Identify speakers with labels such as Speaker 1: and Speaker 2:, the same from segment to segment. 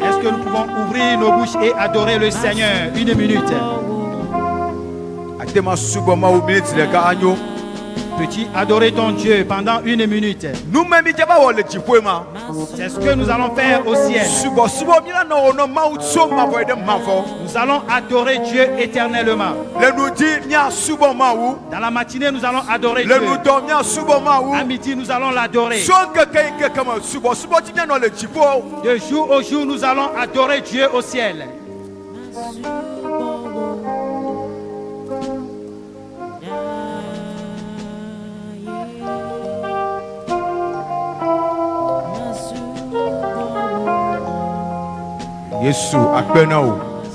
Speaker 1: Est-ce que nous pouvons ouvrir nos bouches et adorer le Seigneur une minute? Peux-tu adorer ton Dieu pendant une minute? C'est ce que nous allons faire au ciel. Nous allons adorer Dieu éternellement. Dans la matinée, nous allons adorer Dieu. À midi, nous allons l'adorer. De jour au jour, nous allons adorer Dieu au ciel.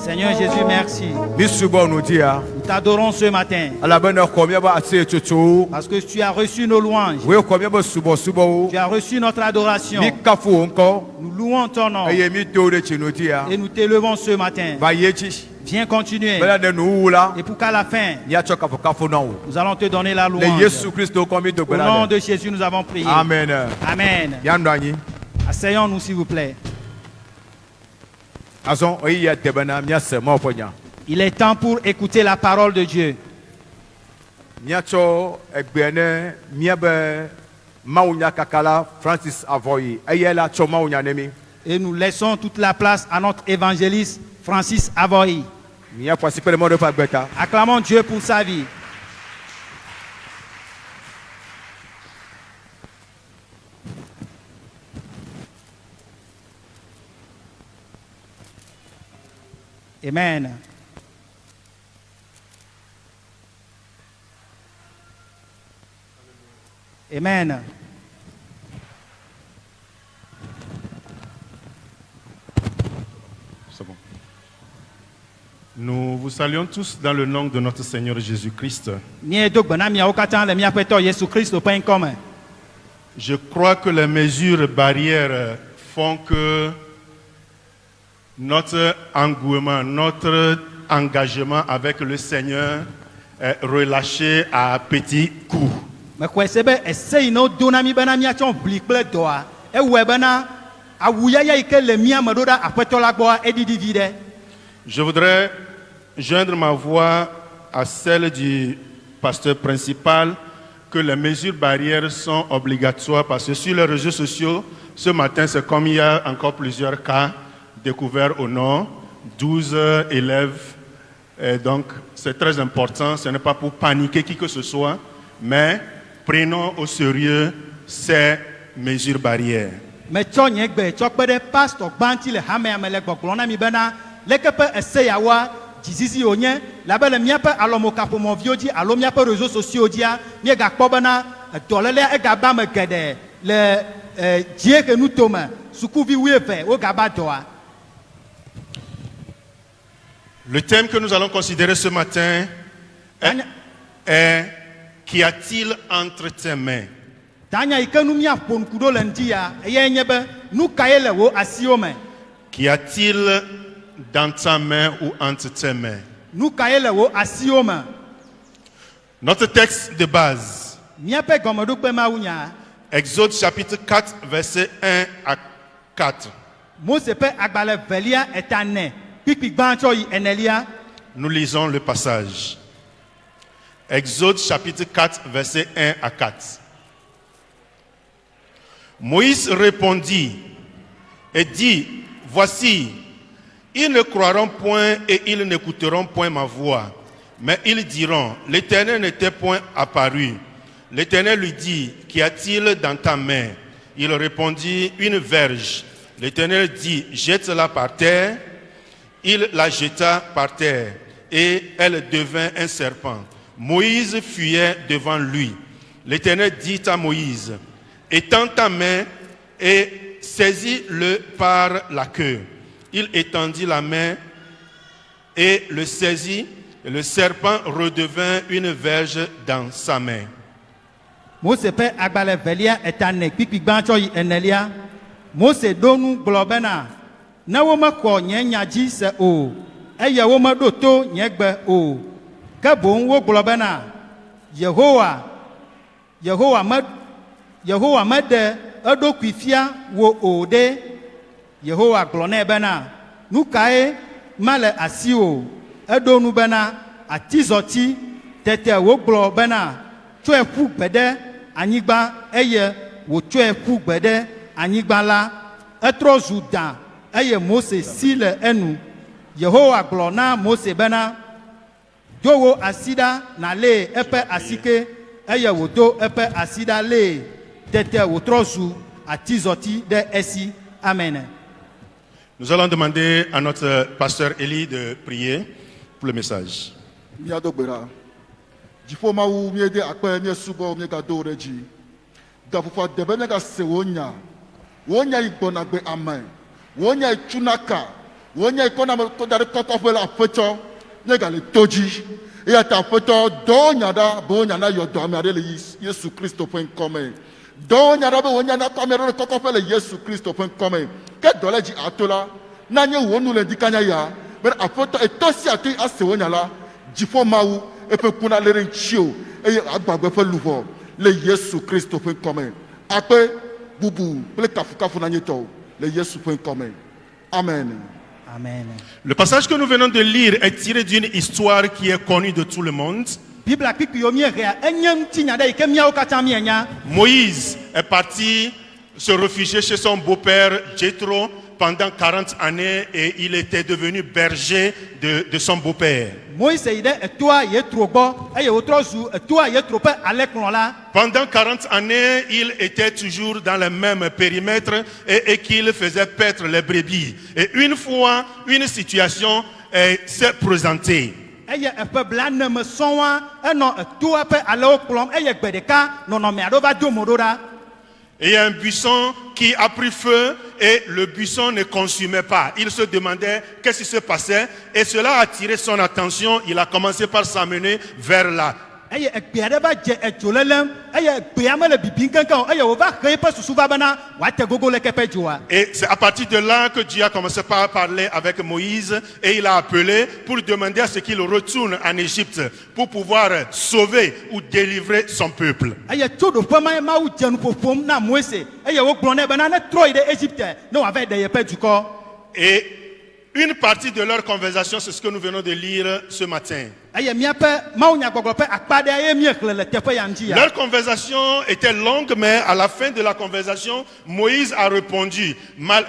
Speaker 1: Seigneur Jésus, merci. Nous t'adorons ce matin. Parce que tu as reçu nos louanges. Tu as reçu notre adoration. Nous louons ton nom. Et nous t'élevons ce matin. Viens continuer. Et pour qu'à la fin, nous allons te donner la louange. Au nom de Jésus, nous avons prié.
Speaker 2: Amen.
Speaker 1: Amen. Asseyons-nous, s'il vous plaît. Il est temps pour écouter la parole de Dieu. Et nous laissons toute la place à notre évangéliste Francis Avoy. Acclamons Dieu pour sa vie. Amen. Amen.
Speaker 2: C'est bon. Nous vous saluons tous dans le nom de notre Seigneur Jésus-Christ. Je crois que les mesures barrières font que notre engouement, notre engagement avec le Seigneur est relâché à petits coups. Je voudrais joindre ma voix à celle du pasteur principal que les mesures barrières sont obligatoires parce que sur les réseaux sociaux, ce matin, c'est comme il y a encore plusieurs cas découverts au nord, 12 élèves. Et donc, c'est très important. Ce n'est pas pour paniquer qui que ce soit, mais prenons au sérieux ces mesures barrières.
Speaker 1: la belle miape alomo kapo mon vieux dit alo miape réseaux sociaux dia mi ga kobana tolele e ga ba me gede le die que nous tomons sukuvi wefe o ga ba doa.
Speaker 2: Le thème que nous allons considérer ce matin est qu'y a-t-il entre tes mains? Qu'y a-t-il dans ta main ou entre tes mains? Notre texte de base, Exode chapitre 4, verset 1 à 4. Nous lisons le passage. Exode chapitre 4, verset 1 à 4. Moïse répondit et dit, voici, ils ne croiront point et ils n'écouteront point ma voix. Mais ils diront, l'Éternel n'était point apparu. L'Éternel lui dit, qu'y a-t-il dans ta main? Il répondit, une verge. L'Éternel dit, jette-la par terre. Il la jeta par terre et elle devint un serpent. Moïse fuyait devant lui. L'Éternel dit à Moïse, étends ta main et saisis-le par la queue. Il étendit la main et le saisit, et le serpent redevint une verge dans sa main.
Speaker 1: Mose pe agbale velia etane pipi gbancho yi enelia. Mose donu globena na wo mako nyenya ji se o. Eye wo do to nyegbe o. Ka bon wo globena Yehowa mede edo kwifia wo o de. Yehowa glone bena nukae male asi o. Edo nu bena atizoti tete wo globena tue fu gbede anyigba eye wo tue fu gbede anyigba la etro zudan eye Mose si le enu. Yehowa glona Mose bena dowo asida na le epe asike eye wo do epe asida le tete wo trozu atizoti de esi. Amen.
Speaker 2: Nous allons demander à notre pasteur Élie de prier pour le message.
Speaker 3: Jifoma wu miede akpa mi subo mi ga do reji da fufa de bene ga se wonya igbona gbe amen wonya itunaka wonya ikona mo to dare koko fe la feto ne ga le toji e ata feto do nya da bo nya na yo do mi ade le Yesu Kristo fen come do nya da bo wonya na ko mi ro koko fe le Yesu Kristo fen come ke do le ji atola na nye wonu le dikanya ya but afeto e to si ati ase wonya la jifoma wu et peut pour aller renchio et agbagbe fe luvo le Yesu Christo fait comme après boubou le kafuka funanyeto le Yesu fait comme amen.
Speaker 1: Amen.
Speaker 2: Le passage que nous venons de lire est tiré d'une histoire qui est connue de tout le monde. Moïse est parti se réfugier chez son beau-père Jéthro pendant 40 années et il était devenu berger de son beau-père. Pendant 40 années, il était toujours dans le même périmètre et qu'il faisait paître les brebis. Et une fois, une situation s'est présentée. Et il y a un buisson qui a pris feu et le buisson ne consumait pas. Il se demandait qu'est-ce qui se passait et cela a attiré son attention. Il a commencé par s'amener vers là. Et c'est à partir de là que Dieu a commencé par parler avec Moïse et il a appelé pour lui demander à ce qu'il retourne en Égypte pour pouvoir sauver ou délivrer son peuple. Et une partie de leur conversation, c'est ce que nous venons de lire ce matin. Leur conversation était longue, mais à la fin de la conversation, Moïse a répondu.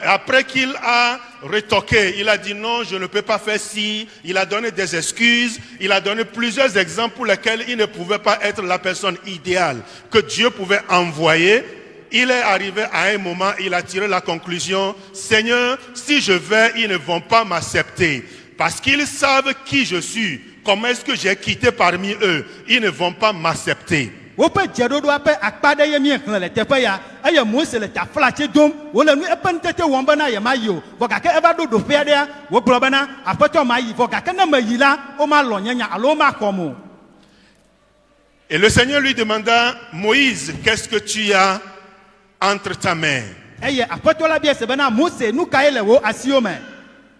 Speaker 2: Après qu'il a rétorqué, il a dit non, je ne peux pas faire ci. Il a donné des excuses. Il a donné plusieurs exemples pour lesquels il ne pouvait pas être la personne idéale que Dieu pouvait envoyer. Il est arrivé à un moment, il a tiré la conclusion, Seigneur, si je vais, ils ne vont pas m'accepter. Parce qu'ils savent qui je suis. comment est-ce que j'ai quitté parmi eux? Ils ne vont pas m'accepter. Et le Seigneur lui demanda, Moïse, qu'est-ce que tu as entre ta main?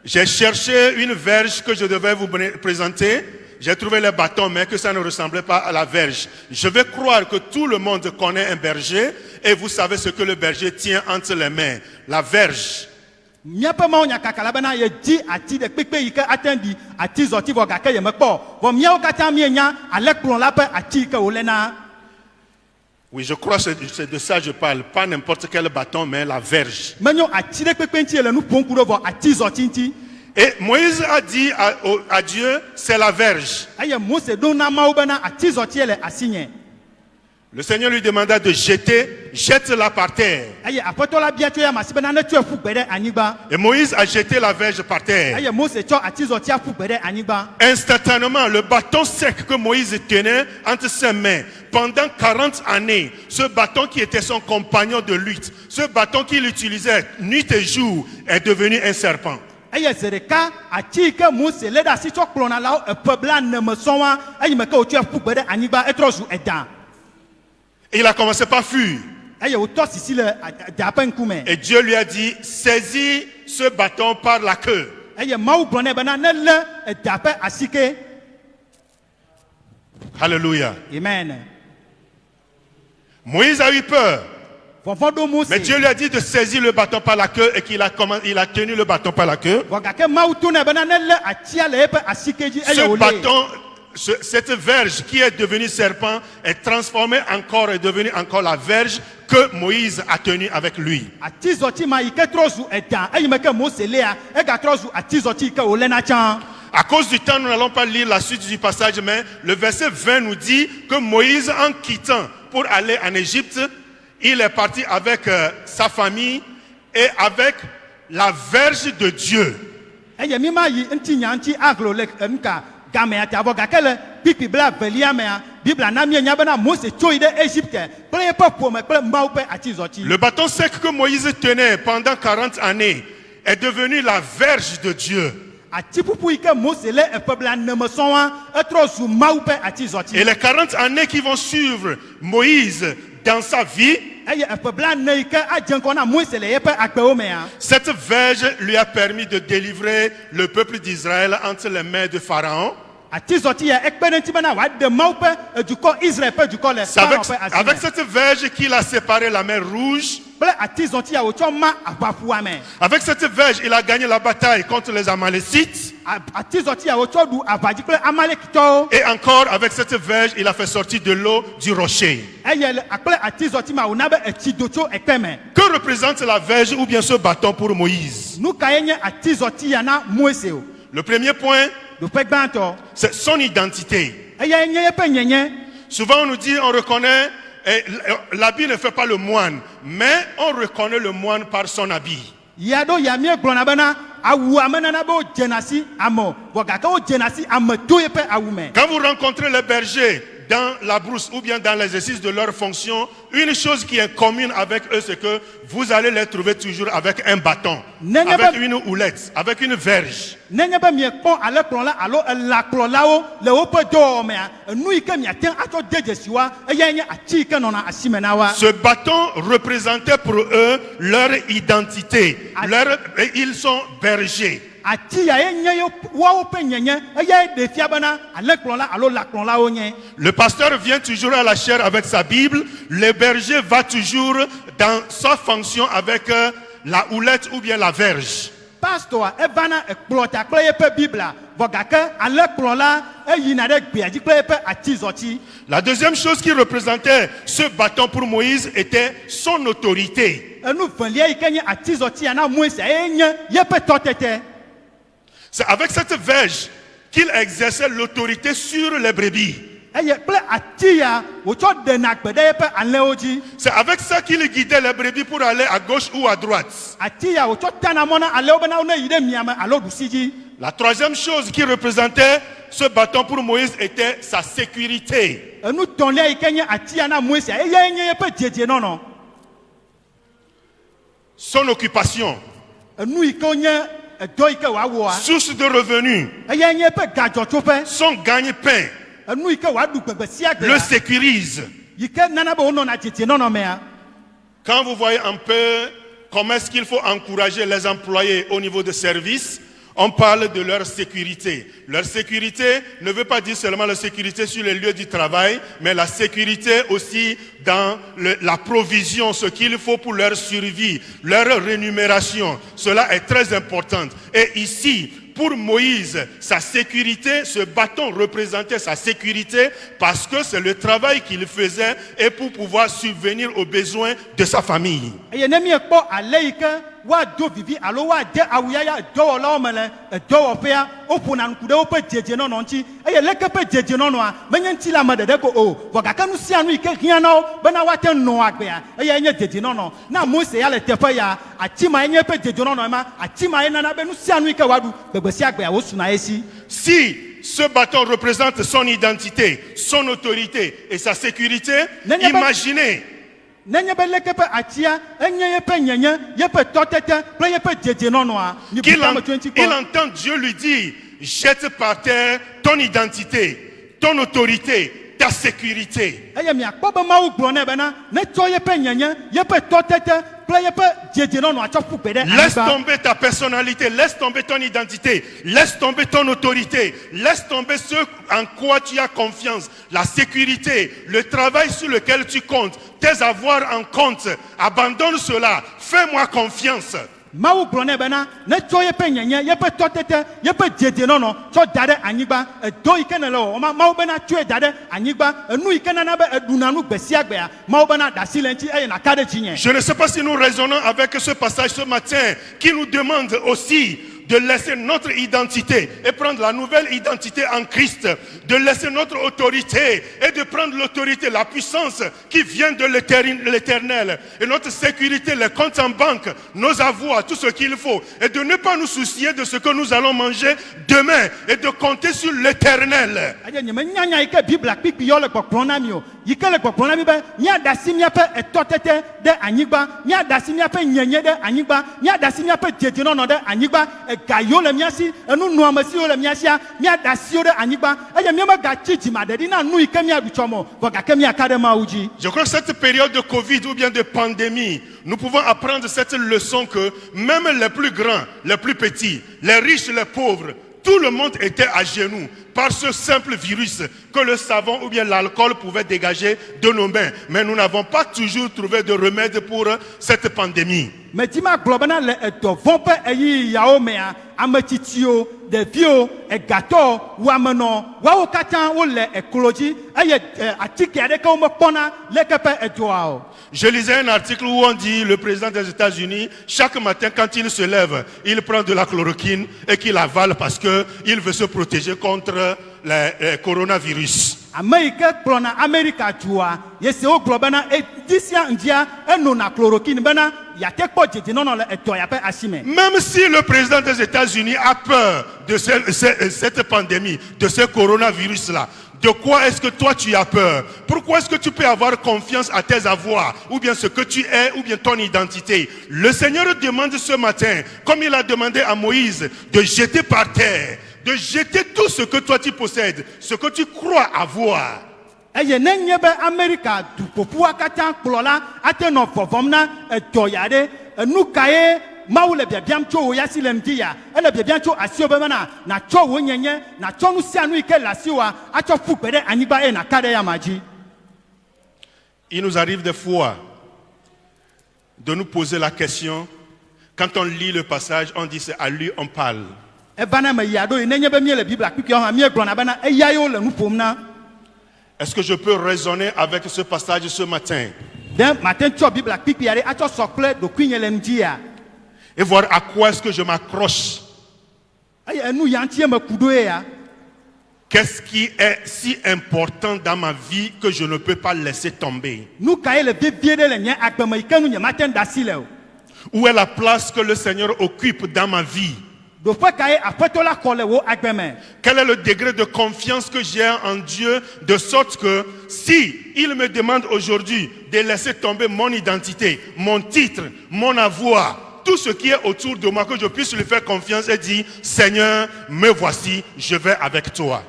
Speaker 2: J'ai cherché une verge que je devais vous présenter. J'ai trouvé le bâton, mais que ça ne ressemblait pas à la verge. Je vais croire que tout le monde connaît un berger et vous savez ce que le berger tient entre les mains. La verge. Oui, je crois que c'est de ça que je parle. Pas n'importe quel bâton, mais la verge. Et Moïse a dit à Dieu, c'est la verge. Le Seigneur lui demanda de jette-la par terre. Et Moïse a jeté la verge par terre. Instantanément, le bâton sec que Moïse tenait entre ses mains, pendant 40 années, ce bâton qui était son compagnon de lutte, ce bâton qu'il utilisait nuit et jour, est devenu un serpent. Et il a commencé par fuir. Et Dieu lui a dit, saisis ce bâton par la queue. Alléluia.
Speaker 1: Amen.
Speaker 2: Moïse a eu peur. Mais Dieu lui a dit de saisir le bâton par la queue et il a tenu le bâton par la queue. Ce bâton, cette verge qui est devenue serpent est transformée encore et devenue encore la verge que Moïse a tenue avec lui. À cause du temps, nous n'allons pas lire la suite du passage, mais le verset 20 nous dit que Moïse, en quittant pour aller en Égypte, il est parti avec sa famille et avec la verge de Dieu. Le bâton sec que Moïse tenait pendant 40 années est devenu la verge de Dieu. Et les 40 années qui vont suivre Moïse dans sa vie, cette verge lui a permis de délivrer le peuple d'Israël entre les mains de Pharaon. Avec cette verge qu'il a séparé la mer Rouge. Avec cette verge, il a gagné la bataille contre les Amalécites. Et encore, avec cette verge, il a fait sortir de l'eau du rocher. Que représente la verge ou bien ce bâton pour Moïse? Le premier point, c'est son identité. Souvent on nous dit, on reconnaît, l'habit ne fait pas le moine, mais on reconnaît le moine par son habit. Quand vous rencontrez les bergers dans la brousse ou bien dans l'exercice de leur fonction, une chose qui est commune avec eux, c'est que vous allez les trouver toujours avec un bâton, avec une houlette, avec une verge. Ce bâton représentait pour eux leur identité. Ils sont bergers. Le pasteur vient toujours à la chaire avec sa Bible. Le berger va toujours dans sa fonction avec la houlette ou bien la verge. La deuxième chose qui représentait ce bâton pour Moïse était son autorité. C'est avec cette verge qu'il exerçait l'autorité sur les brebis. C'est avec ça qu'il guidait les brebis pour aller à gauche ou à droite. La troisième chose qui représentait ce bâton pour Moïse était sa sécurité. Son occupation. Source de revenus. Son gagne-pain. Le sécurise. Quand vous voyez un peu comment est-ce qu'il faut encourager les employés au niveau de service, on parle de leur sécurité. Leur sécurité ne veut pas dire seulement la sécurité sur les lieux du travail, mais la sécurité aussi dans la provision, ce qu'il faut pour leur survie, leur rémunération. Cela est très important. Et ici, pour Moïse, sa sécurité, ce bâton représentait sa sécurité parce que c'est le travail qu'il faisait et pour pouvoir subvenir aux besoins de sa famille. Si ce bâton représente son identité, son autorité et sa sécurité, imaginez qu'il entend Dieu lui dire, jette par terre ton identité, ton autorité, ta sécurité. Laisse tomber ta personnalité, laisse tomber ton identité, laisse tomber ton autorité, laisse tomber ce en quoi tu as confiance, la sécurité, le travail sur lequel tu comptes, tes avoirs en compte. Abandonne cela, fais-moi confiance. Mawu gblɔ nɛ bena ne tsɔ yeƒe nyenye yeƒe tɔtete yeƒe dedinɔnɔ tsɔ da ɖe anyigba edo yi ke ne le wɔ Mawu bena tsɔe da ɖe anyigba enu yi ke nana be eɖuna nu gbe sia gbea Mawu bena ɖe asi le ŋuti eye naka ɖe dzinye. Je ne sais pas si nous raisonnons avec ce passage ce matin qui nous demande aussi de laisser notre identité et prendre la nouvelle identité en Christ, de laisser notre autorité et de prendre l'autorité, la puissance qui vient de l'Éternel et notre sécurité, les comptes en banque, nos avoirs, tout ce qu'il faut et de ne pas nous soucier de ce que nous allons manger demain et de compter sur l'Éternel. Je crois que cette période de Covid ou bien de pandémie, nous pouvons apprendre cette leçon que même les plus grands, les plus petits, les riches, les pauvres, tout le monde était à genoux par ce simple virus que le savon ou bien l'alcool pouvait dégager de nos mains. Mais nous n'avons pas toujours trouvé de remède pour cette pandémie. Je lisais un article où on dit le président des États-Unis, chaque matin quand il se lève, il prend de la chloroquine et qu'il avale parce qu'il veut se protéger contre le coronavirus. Même si le président des États-Unis a peur de cette pandémie, de ce coronavirus-là, de quoi est-ce que toi tu as peur? Pourquoi est-ce que tu peux avoir confiance à tes avoirs, ou bien ce que tu es, ou bien ton identité? Le Seigneur demande ce matin, comme il a demandé à Moïse, de jeter par terre, de jeter tout ce que toi tu possèdes, ce que tu crois avoir. Il nous arrive des fois de nous poser la question, quand on lit le passage, on dit c'est à lui on parle. Est-ce que je peux raisonner avec ce passage ce matin? Et voir à quoi est-ce que je m'accroche. Qu'est-ce qui est si important dans ma vie que je ne peux pas laisser tomber? Où est la place que le Seigneur occupe dans ma vie? Quel est le degré de confiance que j'ai en Dieu, de sorte que si il me demande aujourd'hui de laisser tomber mon identité, mon titre, mon avoir, tout ce qui est autour de moi, que je puisse lui faire confiance et dire, Seigneur, me voici, je vais avec toi.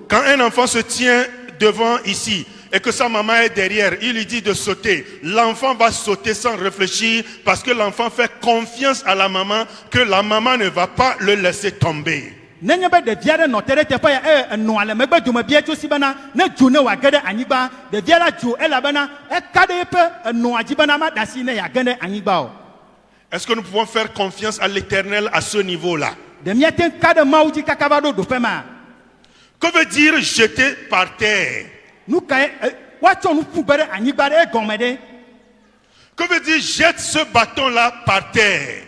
Speaker 2: Quand un enfant se tient devant ici et que sa maman est derrière, il lui dit de sauter. L'enfant va sauter sans réfléchir parce que l'enfant fait confiance à la maman que la maman ne va pas le laisser tomber. Est-ce que nous pouvons faire confiance à l'Éternel à ce niveau-là? Que veut dire jeter par terre? Que veut dire jette ce bâton-là par terre?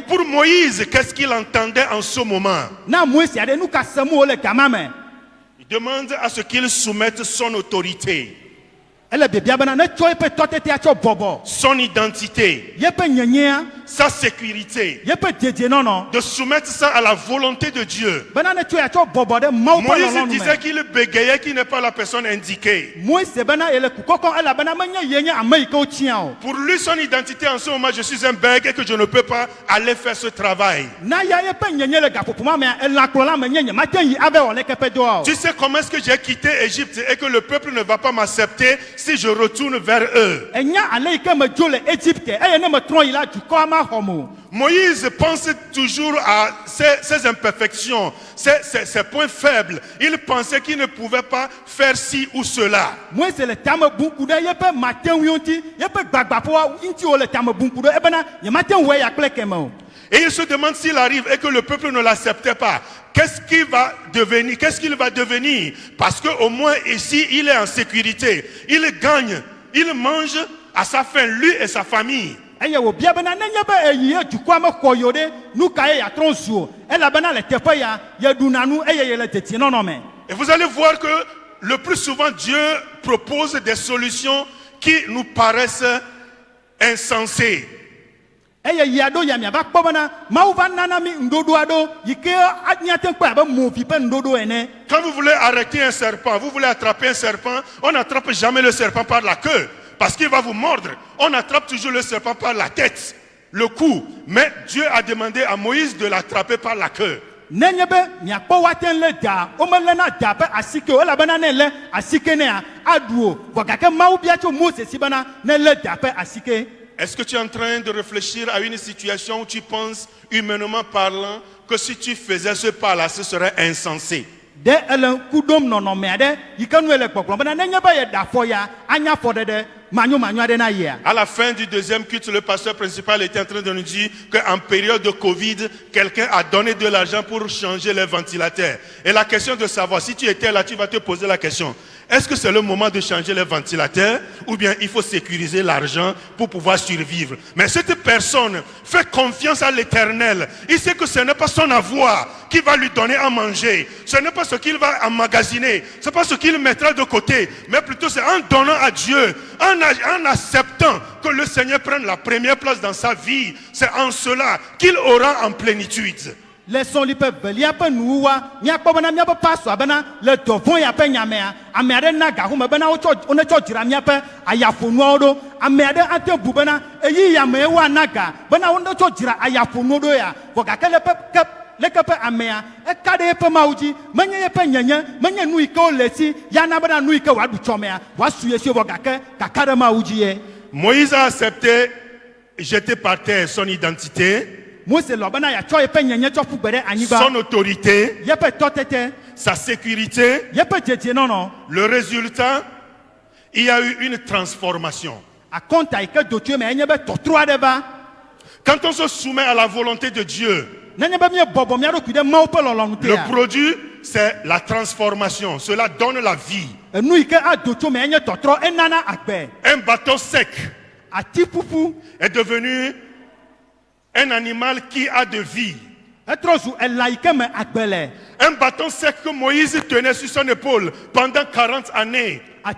Speaker 2: Pour Moïse, qu'est-ce qu'il entendait en ce moment? Il demande à ce qu'il soumette son autorité, son identité, sa sécurité, de soumettre ça à la volonté de Dieu. Moïse disait qu'il bégayait, qu'il n'est pas la personne indiquée. Pour lui, son identité en ce moment, je suis un bègue et que je ne peux pas aller faire ce travail. Tu sais comment est-ce que j'ai quitté Égypte et que le peuple ne va pas m'accepter si je retourne vers eux? Moïse pense toujours à ses imperfections, ses points faibles. Il pensait qu'il ne pouvait pas faire ci ou cela. Et il se demande s'il arrive et que le peuple ne l'acceptait pas. Qu'est-ce qu'il va devenir? Parce qu'au moins ici, il est en sécurité. Il gagne, il mange à sa faim, lui et sa famille. Et vous allez voir que le plus souvent, Dieu propose des solutions qui nous paraissent insensées. Quand vous voulez arrêter un serpent, vous voulez attraper un serpent, on n'attrape jamais le serpent par la queue parce qu'il va vous mordre. On attrape toujours le serpent par la tête, le cou. Mais Dieu a demandé à Moïse de l'attraper par la queue. Est-ce que tu es en train de réfléchir à une situation où tu penses, humainement parlant, que si tu faisais ce pas-là, ce serait insensé? À la fin du deuxième culte, le pasteur principal était en train de nous dire qu'en période de Covid, quelqu'un a donné de l'argent pour changer les ventilateurs. Et la question de savoir, si tu étais là, tu vas te poser la question. Est-ce que c'est le moment de changer les ventilateurs ou bien il faut sécuriser l'argent pour pouvoir survivre? Mais cette personne fait confiance à l'Éternel. Il sait que ce n'est pas son avoir qui va lui donner à manger. Ce n'est pas ce qu'il va emmagasiner. Ce n'est pas ce qu'il mettra de côté. Mais plutôt c'est en donnant à Dieu, en acceptant que le Seigneur prenne la première place dans sa vie. C'est en cela qu'il aura en plénitude.
Speaker 1: Laissons les peuples, il y a pas nous, il y a pas bana, il y a pas so, bana le tofon il y a pas nyamea, amerde na garume bana on est tchotira il y a pas ayafunodo, amerde ante bubana, et il y a mewa naga, bana on est tchotira ayafunodo ya, voka kele pep le kepe amea, e kade pe mauji, menye pe nyenye, menye nui ko lesi, ya na bana nui ke wadu chomea, wasuye si voka ke kakade mauji ye.
Speaker 2: Moïse a accepté jeter par terre son identité, son autorité, sa sécurité. Le résultat, il y a eu une transformation. Quand on se soumet à la volonté de Dieu, le produit, c'est la transformation. Cela donne la vie. Un bateau sec est devenu un animal qui a de vie. Un bâton sec que Moïse tenait sur son épaule pendant 40 années. Parce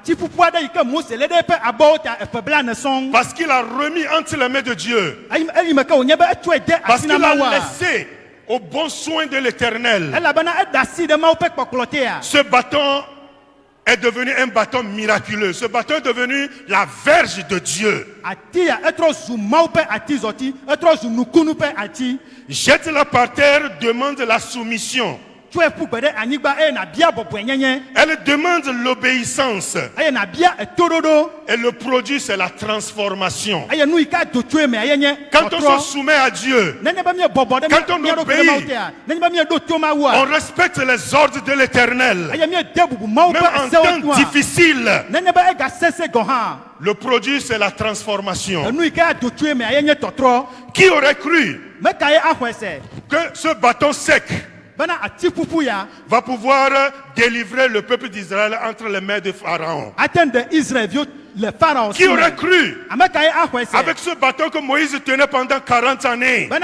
Speaker 2: qu'il a remis entre les mains de Dieu. Parce qu'il a laissé au bon soin de l'Éternel. Ce bâton est devenu un bâton miraculeux. Ce bâton est devenu la verge de Dieu. Jette-la par terre, demande la soumission. Elle demande l'obéissance. Et le produit, c'est la transformation. Quand on se soumet à Dieu, quand on obéit, on respecte les ordres de l'Éternel. Même en temps difficile, le produit, c'est la transformation. Qui aurait cru que ce bâton sec va pouvoir délivrer le peuple d'Israël entre les mains de Pharaon? Qui aurait cru, avec ce bâton que Moïse tenait pendant 40 années, il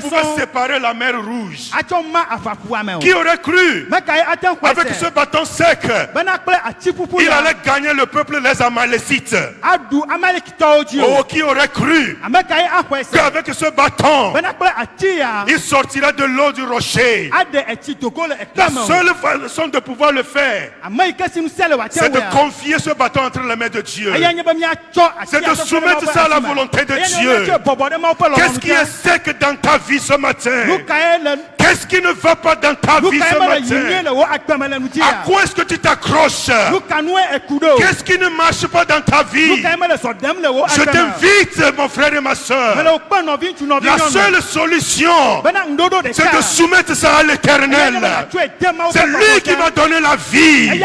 Speaker 2: pouvait séparer la mer Rouge? Qui aurait cru, avec ce bâton sec, il allait gagner le peuple des Amalécites? Oh, qui aurait cru qu'avec ce bâton, il sortira de l'eau du rocher? La seule façon de pouvoir le faire, c'est de confier ce bâton entre les mains de Dieu. C'est de soumettre ça à la volonté de Dieu. Qu'est-ce qui est sec dans ta vie ce matin? Qu'est-ce qui ne va pas dans ta vie ce matin? À quoi est-ce que tu t'accroches? Qu'est-ce qui ne marche pas dans ta vie? Je t'invite, mon frère et ma soeur. La seule solution, c'est de soumettre ça à l'Éternel. C'est lui qui va donner la vie.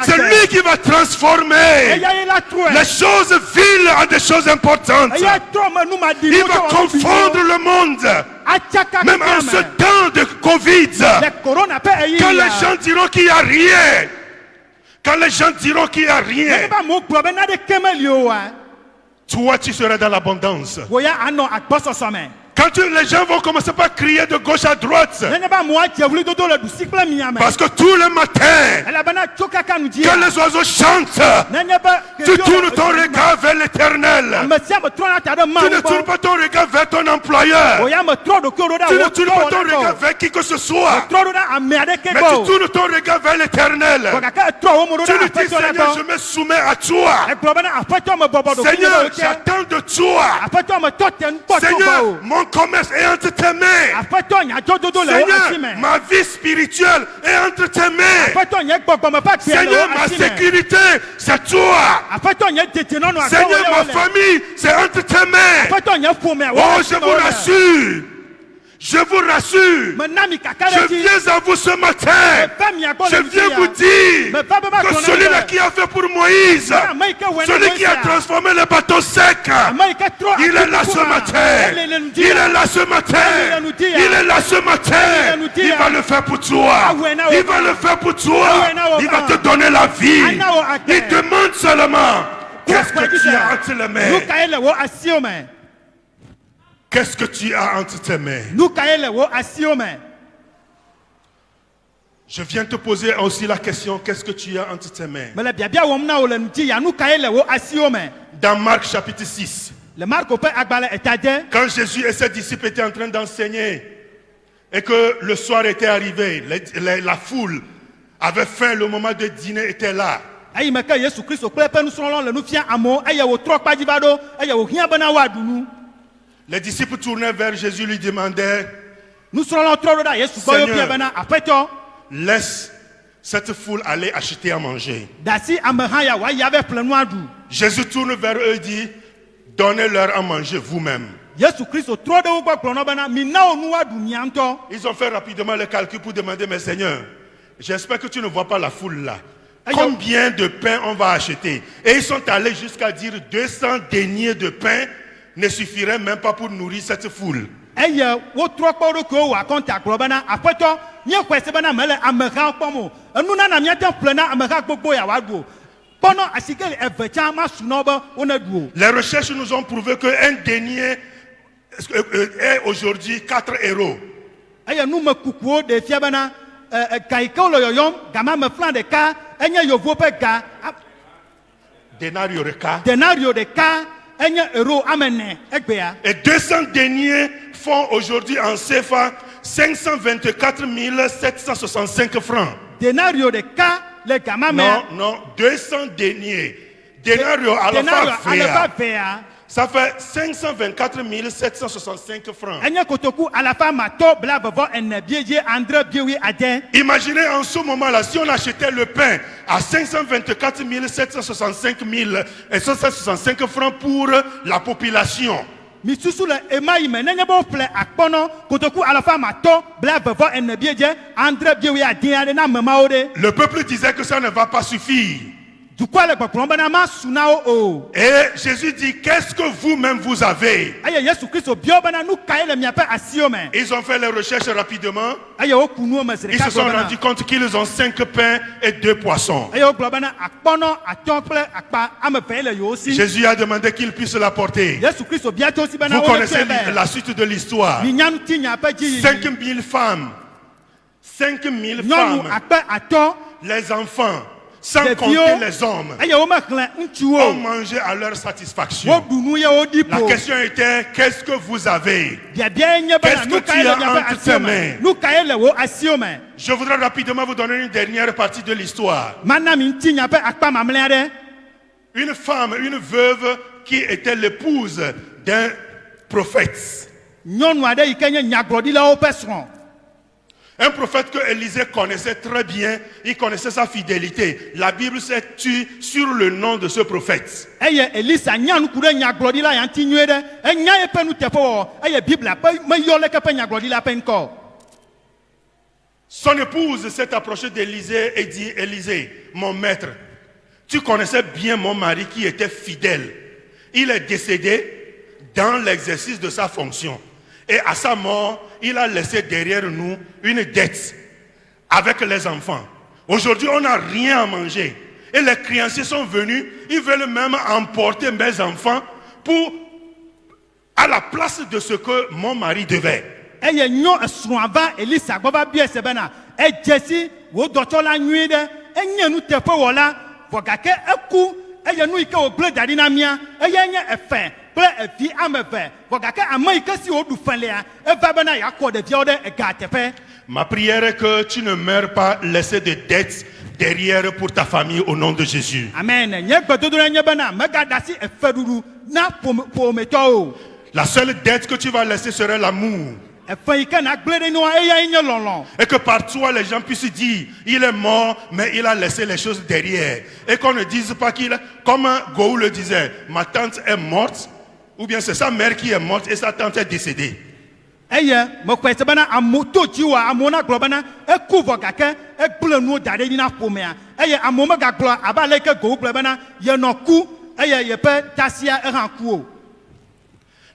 Speaker 2: C'est lui qui va transformer les choses viles à des choses importantes. Il va confondre le monde. Même en ce temps de Covid, quand les gens diront qu'il n'y a rien, toi tu seras dans l'abondance. Quand les gens vont commencer par crier de gauche à droite, parce que tous les matins, quand les oiseaux chantent, tu tournes ton regard vers l'Éternel. Tu ne tournes pas ton regard vers ton employeur. Tu ne tournes pas ton regard vers qui que ce soit. Mais tu tournes ton regard vers l'Éternel. Tu lui dis, Seigneur, je me soumets à toi. Seigneur, j'attends de toi. Seigneur, mon commerce est entre tes mains. Seigneur, ma vie spirituelle est entre tes mains. Seigneur, ma sécurité, c'est toi. Seigneur, ma famille, c'est entre tes mains. Oh, je vous rassure. Je vous rassure, je viens à vous ce matin. Je viens vous dire que celui-là qui a fait pour Moïse, celui qui a transformé le bateau sec, il est là ce matin. Il est là ce matin. Il est là ce matin. Il va le faire pour toi. Il va le faire pour toi. Il va te donner la vie. Il demande seulement, qu'est-ce que tu as entre les mains? Qu'est-ce que tu as entre tes mains? Je viens te poser aussi la question, qu'est-ce que tu as entre tes mains? Dans Marc chapitre 6, quand Jésus et ses disciples étaient en train d'enseigner et que le soir était arrivé, la foule avait faim, le moment de dîner était là. Les disciples tournaient vers Jésus, lui demandaient, Seigneur, laisse cette foule aller acheter à manger. Jésus tourne vers eux et dit, donnez-leur à manger vous-même. Ils ont fait rapidement le calcul pour demander, mais Seigneur, j'espère que tu ne vois pas la foule là. Combien de pain on va acheter? Et ils sont allés jusqu'à dire 200 deniers de pain ne suffirait même pas pour nourrir cette foule. Les recherches nous ont prouvé qu'un denier est aujourd'hui 4 euros.
Speaker 1: Aya nous me kukuo de fiabana kaika lo yoyom gama me flan de ka enya yovo pe ga
Speaker 2: Denario de cas.
Speaker 1: denario de ka enya euro amene egbea.
Speaker 2: Et 200 deniers font aujourd'hui en CFA 524 765 francs.
Speaker 1: Denario de ka le gama me.
Speaker 2: Non, 200 deniers. Denario à la
Speaker 1: fa
Speaker 2: ça fait 524 765 francs.
Speaker 1: Enya kotoku à la fin mato bla bavo en bieje André biewi aden.
Speaker 2: Imaginez en ce moment-là, si on achetait le pain à 524 765 francs pour la population.
Speaker 1: Misusu le emayi me nenye bo ple akpono kotoku à la fin mato bla bavo en bieje André biewi aden na mama ode.
Speaker 2: Le peuple disait que ça ne va pas suffire.
Speaker 3: Et Jésus dit, qu'est-ce que vous-même vous avez?
Speaker 2: Ils ont fait les recherches rapidement. Ils se sont rendus compte qu'ils ont 5 pains et 2 poissons. Jésus a demandé qu'ils puissent l'apporter. Vous connaissez la suite de l'histoire. 5000 femmes. 5000 femmes. Les enfants. Sans compter les hommes, ont mangé à leur satisfaction. La question était, qu'est-ce que vous avez? Qu'est-ce que tu as entre tes mains? Je voudrais rapidement vous donner une dernière partie de l'histoire. Une femme, une veuve qui était l'épouse d'un prophète. Un prophète que Élisée connaissait très bien, il connaissait sa fidélité. La Bible s'est tue sur le nom de ce prophète. Son épouse s'est approchée d'Élisée et dit, Élisée, mon maître, tu connaissais bien mon mari qui était fidèle. Il est décédé dans l'exercice de sa fonction. Et à sa mort, il a laissé derrière nous une dette avec les enfants. Aujourd'hui, on n'a rien à manger. Et les créanciers sont venus, ils veulent même emporter mes enfants à la place de ce que mon mari devait. Ma prière est que tu ne meurs pas laissé de dettes derrière pour ta famille au nom de Jésus.
Speaker 1: Amen.
Speaker 2: La seule dette que tu vas laisser serait l'amour. Et que par toi les gens puissent dire, il est mort mais il a laissé les choses derrière. Et qu'on ne dise pas qu'il, comme Gohou le disait, ma tante est morte, ou bien c'est sa mère qui est morte et sa tante est décédée.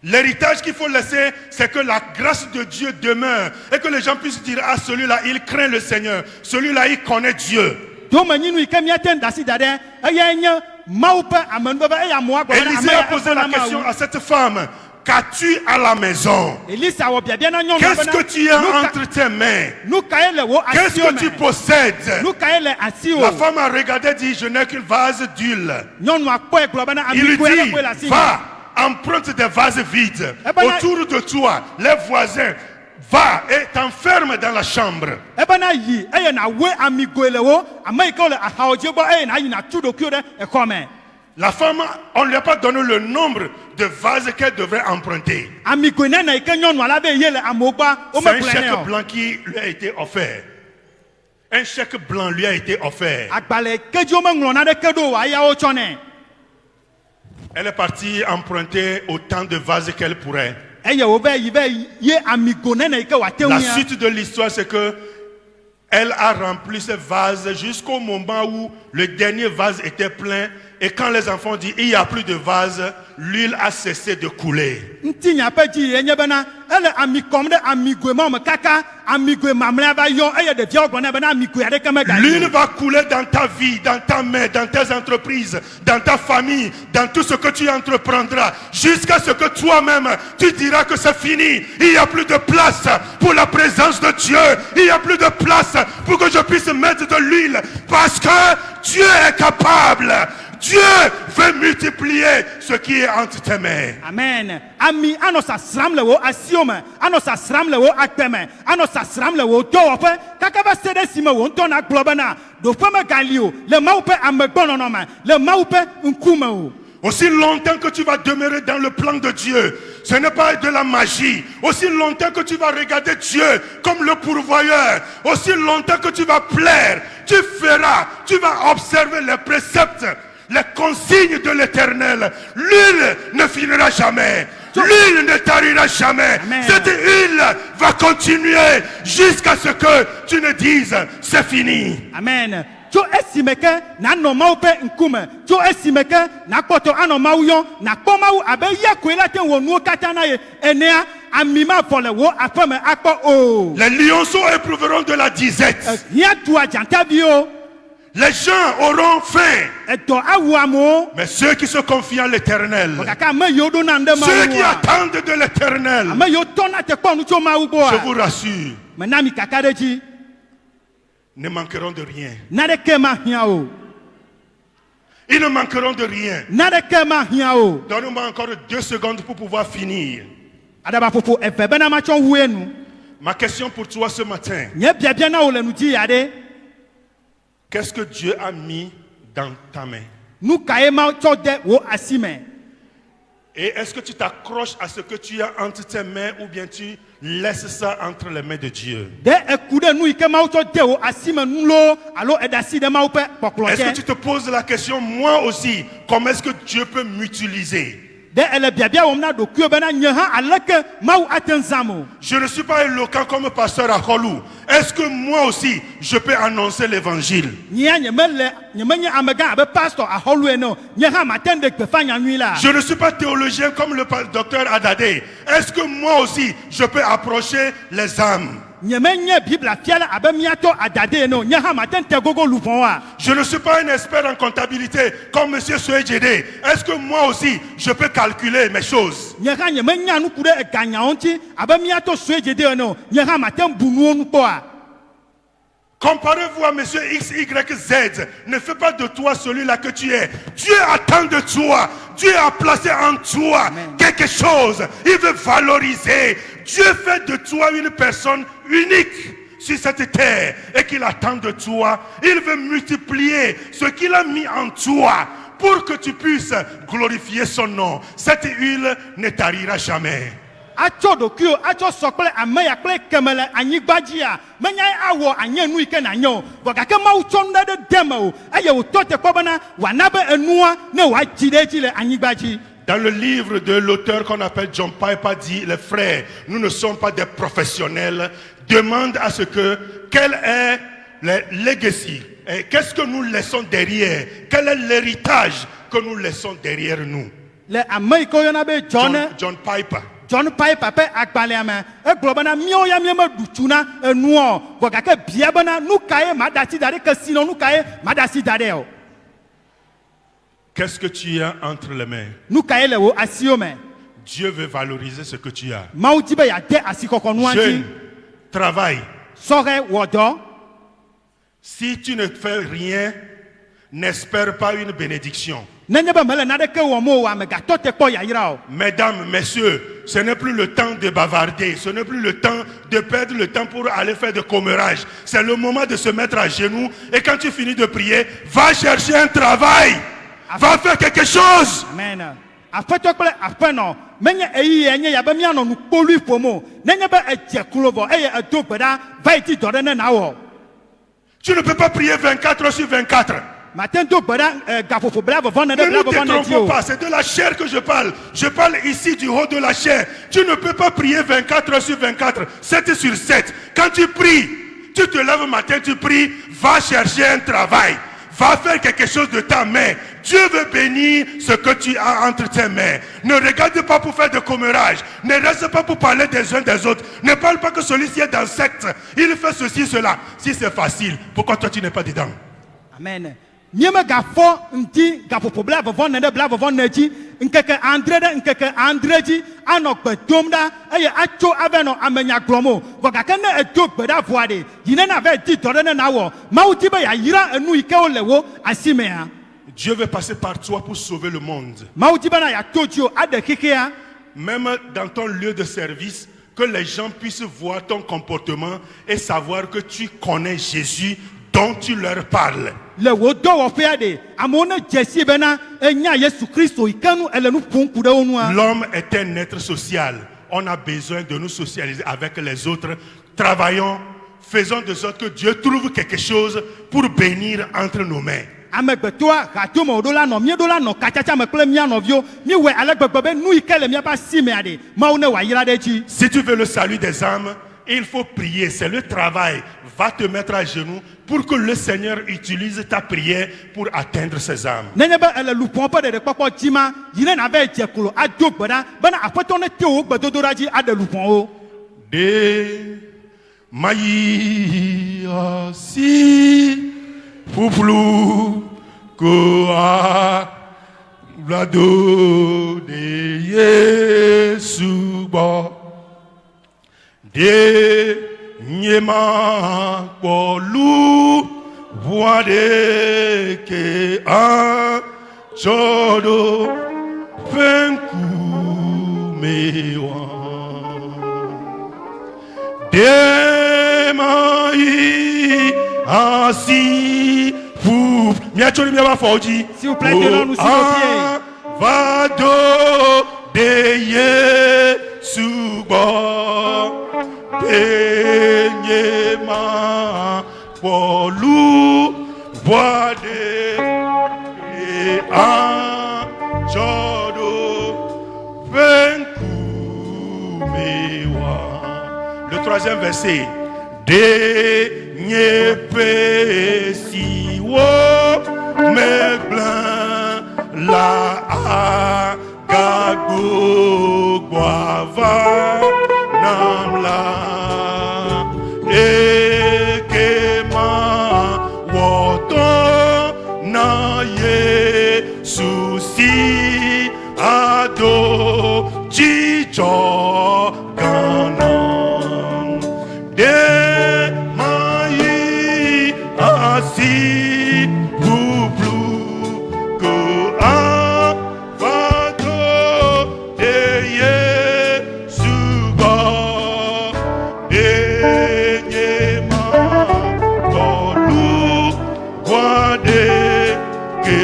Speaker 2: L'héritage qu'il faut laisser, c'est que la grâce de Dieu demeure et que les gens puissent dire, ah, celui-là, il craint le Seigneur, celui-là, il connaît Dieu. Élisée a posé la question à cette femme, qu'as-tu à la maison? Qu'est-ce que tu as entre tes mains? Qu'est-ce que tu possèdes? La femme a regardé et dit, je n'ai qu'une vase d'huile. Il lui dit, va, emprunte des vases vides autour de toi, les voisins. Va et t'enferme dans la chambre. La femme, on ne lui a pas donné le nombre de vases qu'elle devrait emprunter. C'est un chèque blanc qui lui a été offert. Un chèque blanc lui a été offert. Elle est partie emprunter autant de vases qu'elle pourrait. La suite de l'histoire, c'est que elle a rempli ces vases jusqu'au moment où le dernier vase était plein. Et quand les enfants disent il n'y a plus de vase, l'huile a cessé de couler. L'huile va couler dans ta vie, dans ta main, dans tes entreprises, dans ta famille, dans tout ce que tu entreprendras, jusqu'à ce que toi-même, tu diras que c'est fini. Il n'y a plus de place pour la présence de Dieu. Il n'y a plus de place pour que je puisse mettre de l'huile. Parce que Dieu est capable. Dieu veut multiplier ce qui est entre tes mains.
Speaker 1: Amen. Ami anosa sram le wo asiome, anosa sram le wo akpeme, anosa sram le wo dope, kakaba sede sima wo ntona globana, do fama galio, le maupe amegbonono le maupe nkume wo.
Speaker 2: Aussi longtemps que tu vas demeurer dans le plan de Dieu, ce n'est pas de la magie. Aussi longtemps que tu vas regarder Dieu comme le pourvoyeur, aussi longtemps que tu vas plaire, tu feras, tu vas observer les préceptes, les consignes de l'Éternel. L'huile ne finira jamais. L'huile ne tarira jamais. Amen. Cette huile va continuer jusqu'à ce que tu ne dises c'est fini.
Speaker 1: Amen. Jo esimeke na no maupe nkume. Jo esimeke na koto ano mauyon na komau abe yakwela te wonu katana ye enea amima fole wo afame akpo o.
Speaker 2: Les lionceaux éprouveront de la disette.
Speaker 1: Ya tua jantabio.
Speaker 2: Les gens auront faim. Mais ceux qui se confient en l'Éternel, ceux qui attendent de l'Éternel, je vous rassure, ne manqueront de rien. Ils ne manqueront de rien. Donne-moi encore 2 secondes pour pouvoir finir. Ma question pour toi ce matin: qu'est-ce que Dieu a mis dans ta main? Et est-ce que tu t'accroches à ce que tu as entre tes mains ou bien tu laisses ça entre les mains de Dieu? Est-ce que tu te poses la question, moi aussi, comment est-ce que Dieu peut m'utiliser? Je ne suis pas éloquent comme pasteur à Holou. Est-ce que moi aussi je peux annoncer l'évangile? Je ne suis pas théologien comme le docteur Adadé. Est-ce que moi aussi je peux approcher les âmes? Je ne suis pas un expert en comptabilité comme M. Souedjede. Est-ce que moi aussi je peux calculer mes choses? Comparez-vous à M. XYZ. Ne fais pas de toi celui-là que tu es. Dieu attend de toi. Dieu a placé en toi quelque chose. Il veut valoriser. Dieu fait de toi une personne unique sur cette terre et qu'il attend de toi. Il veut multiplier ce qu'il a mis en toi pour que tu puisses glorifier son nom. Cette huile ne tarira jamais. Dans le livre de l'auteur qu'on appelle John Piper dit: les frères, nous ne sommes pas des professionnels. Demande à ce que, quel est le legacy? Qu'est-ce que nous laissons derrière? Quel est l'héritage que nous laissons derrière nous? John Piper.
Speaker 1: John Piper pe agbaliame e globana mioya miema dutuna enuo bogake biabana nukae madasi dare kesino nukae madasi dare o.
Speaker 2: Qu'est-ce que tu as entre les mains?
Speaker 1: Nukae lewo asiome.
Speaker 2: Dieu veut valoriser ce que tu as.
Speaker 1: Mautibe ya te asikokonuanti.
Speaker 2: Jeune, travaille.
Speaker 1: Sore wodo.
Speaker 2: Si tu ne fais rien, n'espère pas une bénédiction. Mesdames, messieurs, ce n'est plus le temps de bavarder, ce n'est plus le temps de perdre le temps pour aller faire de commérage. C'est le moment de se mettre à genoux et quand tu finis de prier, va chercher un travail, va faire quelque chose. Amen. Tu ne peux pas prier 24 heures sur 24. Ne nous détrompons pas, c'est de la chair que je parle. Je parle ici du haut de la chair. Tu ne peux pas prier 24 heures sur 24, 7 sur 7. Quand tu pries, tu te lèves le matin, tu pries, va chercher un travail. Va faire quelque chose de ta main. Dieu veut bénir ce que tu as entre tes mains. Ne regarde pas pour faire de commérage. Ne reste pas pour parler des uns des autres. Ne parle pas que celui-ci est dans le secte. Il fait ceci, cela. Si c'est facile, pourquoi toi tu n'es pas dedans?
Speaker 1: Amen. Niema gafo nti gafo problème vont ne bla vont neji nkeke André ji anokbe domda eye acho aveno amenya glomo vogakene edo gbeda voade yine na ve di dore na wo mauti be ya yira enu ike olewo asimea.
Speaker 2: Dieu veut passer par toi pour sauver le monde.
Speaker 1: Mauti bana ya tojo ade kikea.
Speaker 2: Même dans ton lieu de service, que les gens puissent voir ton comportement et savoir que tu connais Jésus dont tu leur parles.
Speaker 1: L'homme
Speaker 2: est un être social. On a besoin de nous socialiser avec les autres. Travaillons, faisons de sorte que Dieu trouve quelque chose pour bénir entre nos mains. Si tu veux le salut des âmes, il faut prier, c'est le travail. Va te mettre à genoux pour que le Seigneur utilise ta prière pour atteindre ses âmes. De maïa si pouplou koa blado de Yesuba. De nyema polu boade ke a chodo penku mewa de mai asi pou miachori miaba fauji
Speaker 1: s'il vous plaît tenons-nous sur nos pieds
Speaker 2: vado de Yesuba. Enyema polu boade e a chodo venku mewa. Le troisième verset. De nyepe si wo me blan la agago guava namla. Souci ado jijo ganan de mai asi bublu ko avado de Yesuba de nyema tolu guade ke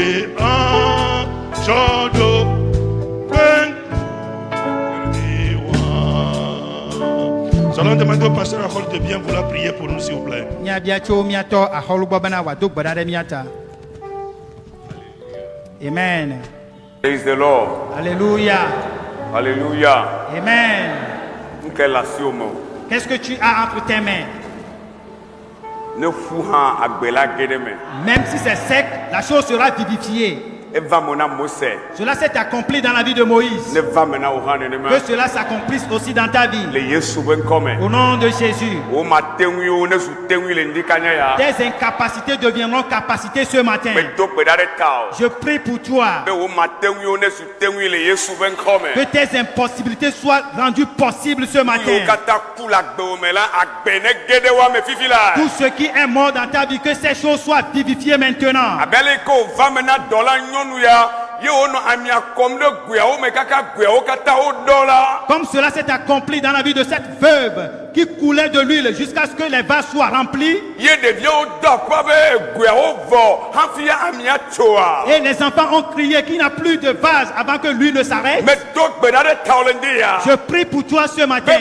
Speaker 2: allons demander au pasteur Ahol de bien vouloir prier pour nous, s'il vous plaît.
Speaker 1: Amen.
Speaker 4: Praise the Lord.
Speaker 1: Alléluia.
Speaker 4: Alléluia.
Speaker 1: Amen.
Speaker 4: Qu'est-ce
Speaker 1: que tu as entre tes mains? Même si c'est sec, la chose sera vivifiée. Cela s'est accompli dans la vie de Moïse. Que cela s'accomplisse aussi dans ta vie. Au nom de Jésus. Tes incapacités deviendront capacités ce matin. Je prie pour toi. Que tes impossibilités soient rendues possibles ce matin. Tout ce qui est mort dans ta vie, que ces choses soient vivifiées maintenant. Comme cela s'est accompli dans la vie de cette veuve qui coulait de l'huile jusqu'à ce que les vases soient remplis. Et les enfants ont crié qu'il n'y a plus de vase avant que l'huile ne s'arrête. Je prie pour toi ce matin.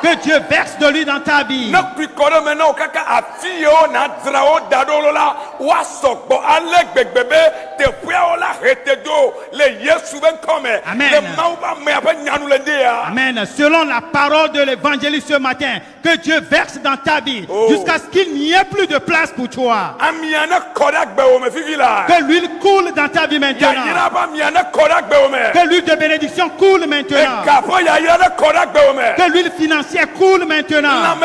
Speaker 1: Que Dieu verse de l'huile dans ta vie. Amen. Selon la parole de l'évangéliste ce matin, que Dieu verse dans ta vie jusqu'à ce qu'il n'y ait plus de place pour toi. Que l'huile coule dans ta vie maintenant. Que l'huile de bénédiction coule maintenant. Que l'huile financière coule maintenant.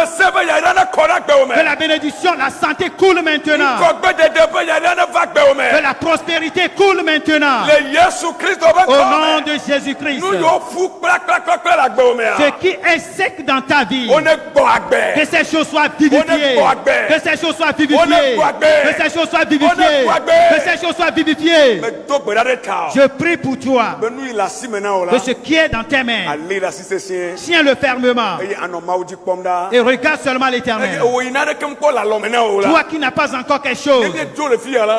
Speaker 1: Que la bénédiction, la santé coule maintenant. Que la prospérité coule maintenant. Au nom de Jésus-Christ. Ce qui est sec dans ta vie, que ces choses soient vivifiées. Que ces choses soient vivifiées. Que ces choses soient vivifiées. Que ces choses soient vivifiées. Je prie pour toi que ce qui est dans tes mains, tiens-le fermement et regarde seulement l'Éternel. Toi qui n'as pas encore quelque chose,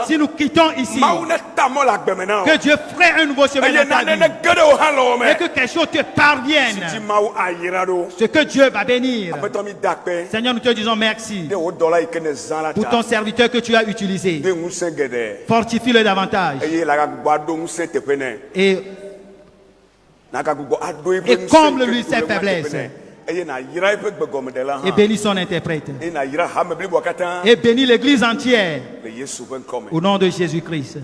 Speaker 1: si nous quittons ici, que Dieu ferait un nouveau chemin dans ta vie et que quelque chose te parvienne, ce que Dieu va bénir. Seigneur, nous te disons merci pour ton serviteur que tu as utilisé. Fortifie-le davantage et comble-lui ses faiblesses. Et bénis son interprète. Et bénis l'église entière. Au nom de Jésus-Christ.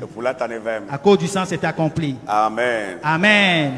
Speaker 1: À cause du sang, c'est accompli.
Speaker 4: Amen.
Speaker 1: Amen.